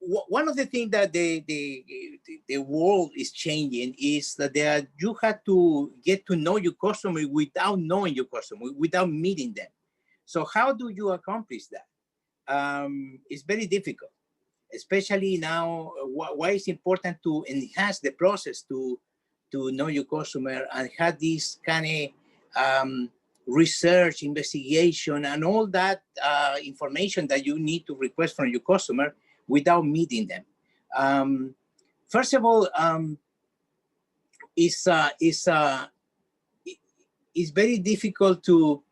one of the things that the world is changing is that you have to get to know your customer without knowing your customer, without meeting them. So how do you accomplish that? It's very difficult, especially now. Why it's important to enhance the process to know your customer and have this kind of research, investigation, and all that information that you need to request from your customer without meeting them. First of all, it's very difficult to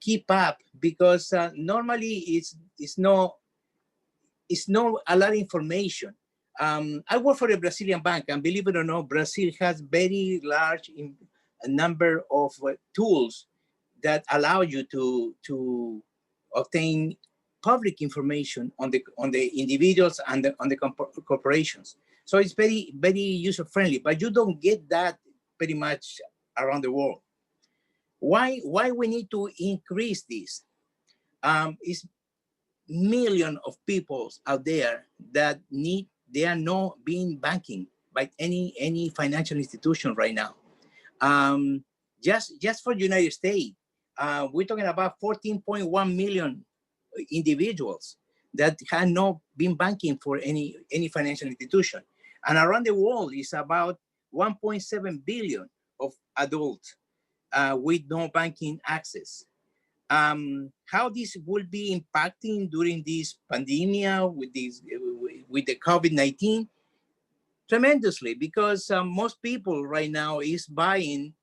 keep up because normally it's not a lot of information. I work for a Brazilian bank, and believe it or not, Brazil has very large number of tools that allow you to obtain public information on the individuals and on the corporations. So it's very, very user friendly, but you don't get that pretty much around the world. Why we need to increase this? Is millions of people out there that they are not being banking by any financial institution right now. Just for the United States, we're talking about 14.1 million individuals that have not been banking for any financial institution. And around the world is about 1.7 billion of adults with no banking access. How this will be impacting during this pandemic with the COVID-19? Tremendously, because most people right now is buying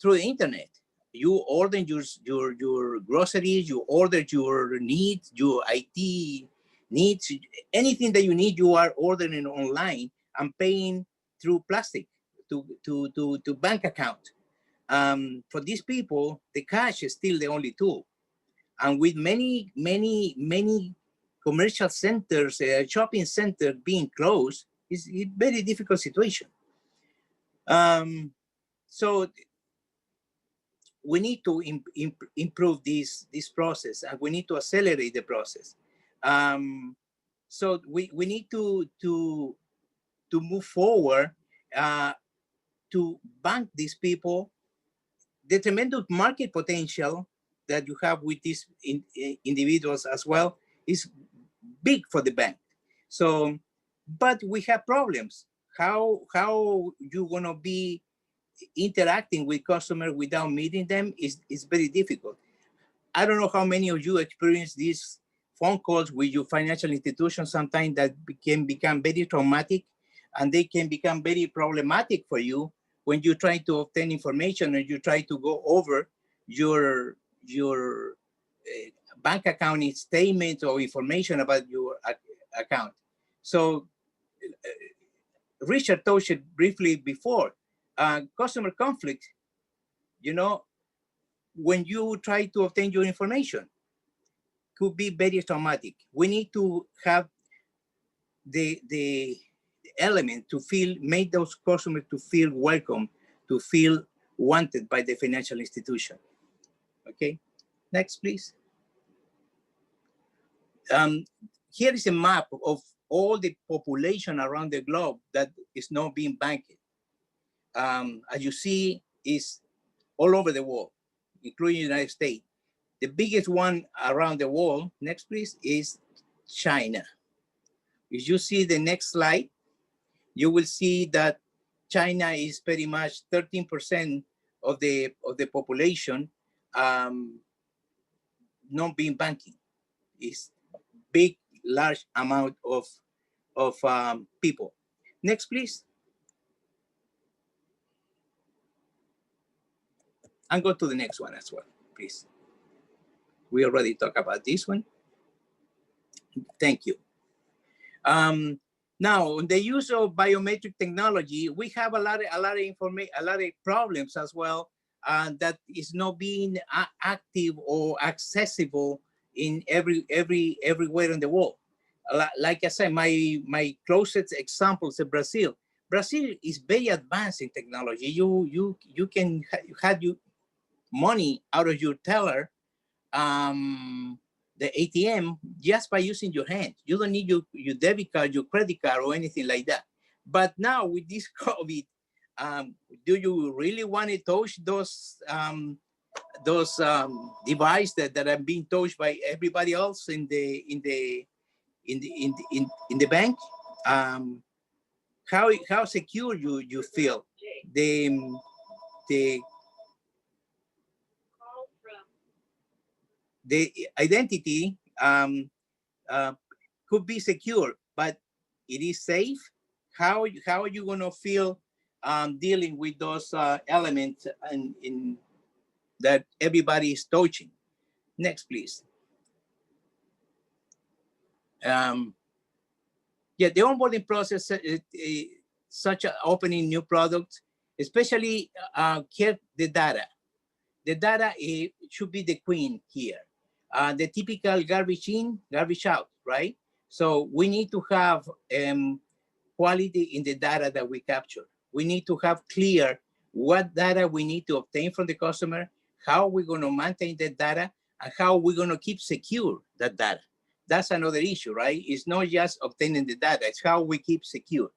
through the internet. You order your groceries, you order your needs, your IT needs, anything that you need, you are ordering online and paying through plastic to bank account. For these people, the cash is still the only tool. And with many commercial centers, shopping centers being closed, it's a very difficult situation. So we need to improve this process, and we need to accelerate the process. So we need to move forward to bank these people. The tremendous market potential that you have with these individuals as well is big for the bank. So, but we have problems. How you gonna be interacting with customers without meeting them is very difficult. I don't know how many of you experience these phone calls with your financial institution sometimes that can become very traumatic, and they can become very problematic for you when you try to obtain information and you try to go over your bank account statement or information about your account. So Richard touched it briefly before. Customer conflict, when you try to obtain your information, could be very traumatic. We need to have the element to make those customers to feel welcome, to feel wanted by the financial institution. Okay, next, please. Here is a map of all the population around the globe that is not being banked. As you see, is all over the world, including the United States. The biggest one around the world, next please, is China. If you see the next slide, you will see that China is pretty much 13% of the population not being banking. It's big, large amount of people. Next, please. And go to the next one as well, please. We already talked about this one. Thank you. Now, the use of biometric technology, we have a lot of information, a lot of problems as well that is not being active or accessible in everywhere in the world. Like I said, my closest example is Brazil. Brazil is very advanced in technology. You can have money out of your teller the ATM just by using your hand. You don't need your debit card, your credit card, or anything like that. But now with this COVID, do you really want to touch those devices that are being touched by everybody else in the bank? How secure you feel? The the identity could be secure, but it is safe. How are you going to feel dealing with those elements in that everybody is touching? Next, please. Yeah, the onboarding process, such as opening new products, especially care the data. The data should be the queen here. The typical garbage in, garbage out, right? So we need to have quality in the data that we capture. We need to have clear what data we need to obtain from the customer, how we're going to maintain that data, and how we're going to keep secure that data. That's another issue, right? It's not just obtaining the data, it's how we keep secure.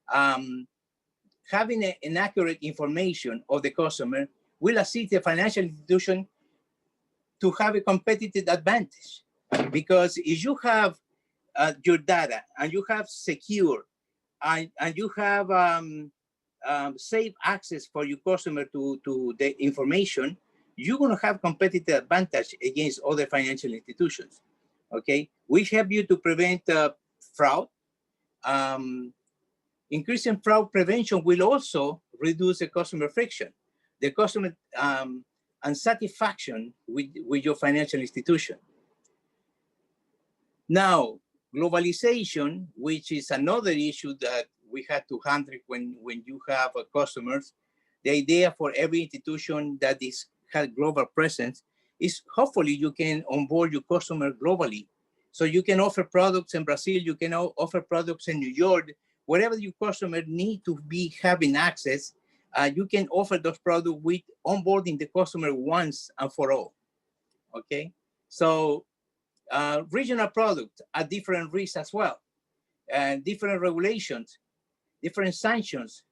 Having an accurate information of the customer will assist the financial institution to have a competitive advantage. Because if you have your data and you have secure and you have safe access for your customer to the information, you're going to have competitive advantage against other financial institutions. Okay, we help you to prevent fraud. Increasing fraud prevention will also reduce the customer friction, the customer unsatisfaction with your financial institution. Now, globalization, which is another issue that we had to handle when you have customers, the idea for every institution that has global presence is hopefully you can onboard your customer globally. So you can offer products in Brazil, you can offer products in New York, wherever your customer need to be having access, you can offer those products with onboarding the customer once and for all, okay? So regional products are different risks as well, and different regulations, different sanctions.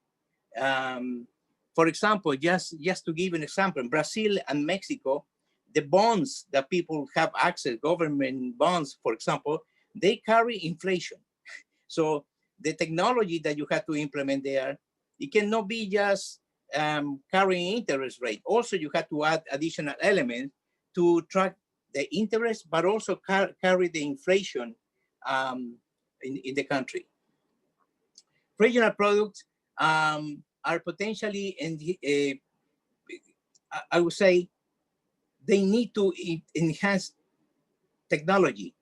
For example, just to give an example, in Brazil and Mexico, the bonds that people have access, government bonds, for example, they carry inflation. So the technology that you have to implement there, it cannot be just carrying interest rate. Also, you have to add additional elements to track the interest, but also carry the inflation in the country. Regional products are potentially, I would say, they need to enhance technology,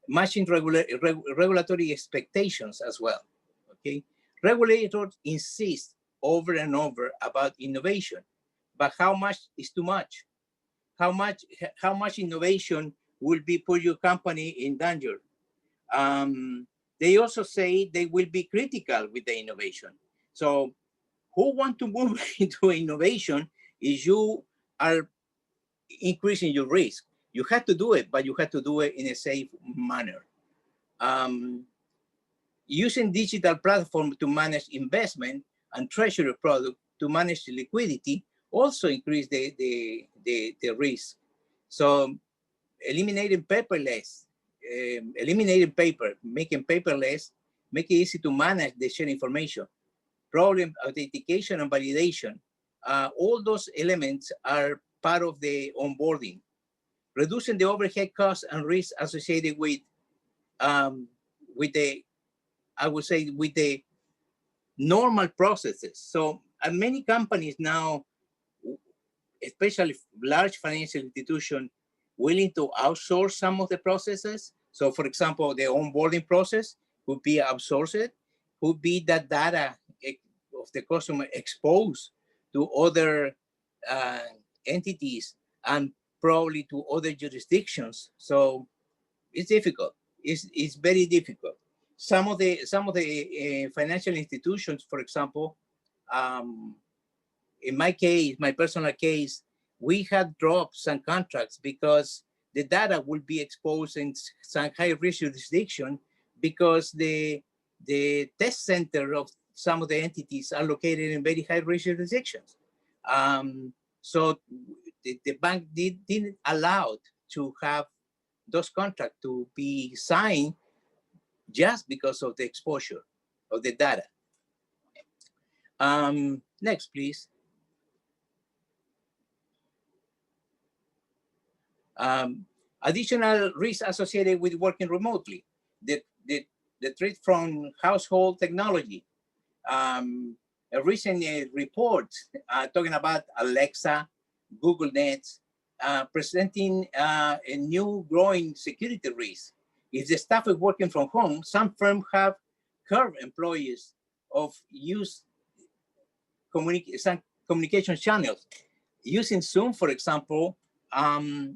matching regulatory expectations as well, okay? Regulators insist over and over about innovation, but how much is too much? How much innovation will be put your company in danger? They also say they will be critical with the innovation. So who want to move into innovation if you are increasing your risk? You have to do it, but you have to do it in a safe manner. Using digital platform to manage investment and treasury product to manage the liquidity also increase the risk. So eliminating paperless, eliminating paper, making paperless, make it easy to manage the shared information. Problem authentication and validation, all those elements are part of the onboarding. Reducing the overhead costs and risks associated with the, I would say, with the normal processes. So many companies now, especially large financial institutions, willing to outsource some of the processes. So for example, the onboarding process could be outsourced, could be that data of the customer exposed to other entities and probably to other jurisdictions. So it's difficult. It's very difficult. Some of the financial institutions, for example, in my case, my personal case, we had dropped some contracts because the data will be exposed in some high-risk jurisdiction because the test center of some of the entities are located in very high-risk jurisdictions. So the bank didn't allow to have those contracts to be signed just because of the exposure of the data. Next, please. Additional risks associated with working remotely. The threat from household technology. A recent report talking about Alexa, Google Nets, presenting a new growing security risk. If the staff is working from home, some firms have curbed employees of some communication channels. Using Zoom, for example,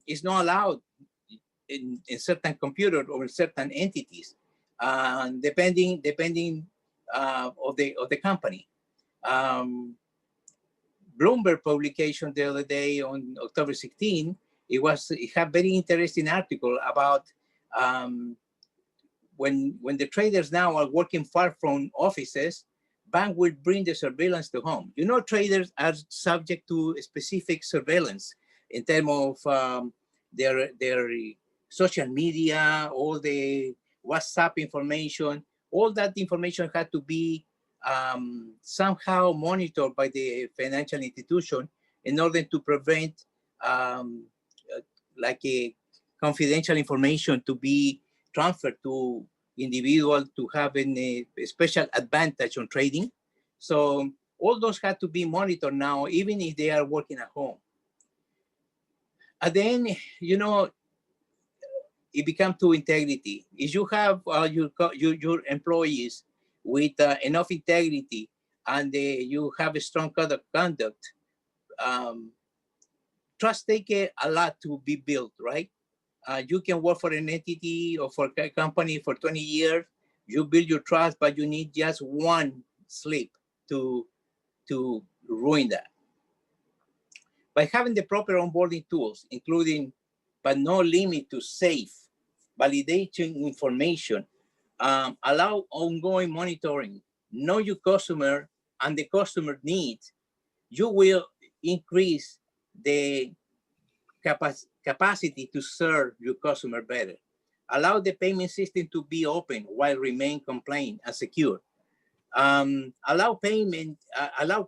is not allowed in certain computers or certain entities, depending of the company. Bloomberg publication the other day on October 16, it had very interesting article about when the traders now are working far from offices, bank will bring the surveillance to home. You know, traders are subject to specific surveillance in terms of their social media, all the WhatsApp information. All that information had to be somehow monitored by the financial institution in order to prevent like a confidential information to be transferred to individuals to have a special advantage on trading. So all those had to be monitored now, even if they are working at home. And then, you know, it becomes to integrity. If you have your employees with enough integrity and you have a strong code of conduct, trust takes a lot to be built, right? You can work for an entity or for a company for 20 years. You build your trust, but you need just one slip to ruin that. By having the proper onboarding tools, including but no limit to safe validation information, allow ongoing monitoring, know your customer and the customer needs, you will increase the capacity to serve your customer better. Allow the payment system to be open while remain compliant and secure. Allow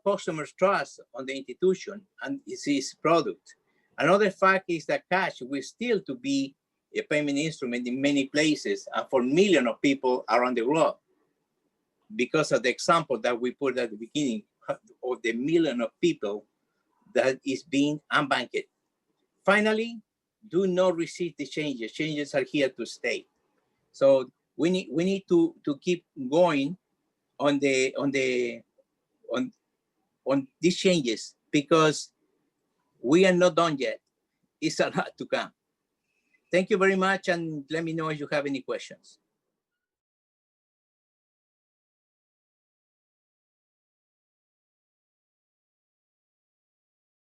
customers trust on the institution and its product. Another fact is that cash will still to be a payment instrument in many places and for millions of people around the world, because of the example that we put at the beginning of the million of people that is being unbanked. Finally, do not resist the changes. Changes are here to stay. So we need to keep going on these changes, because we are not done yet. It's a lot to come. Thank you very much, and let me know if you have any questions.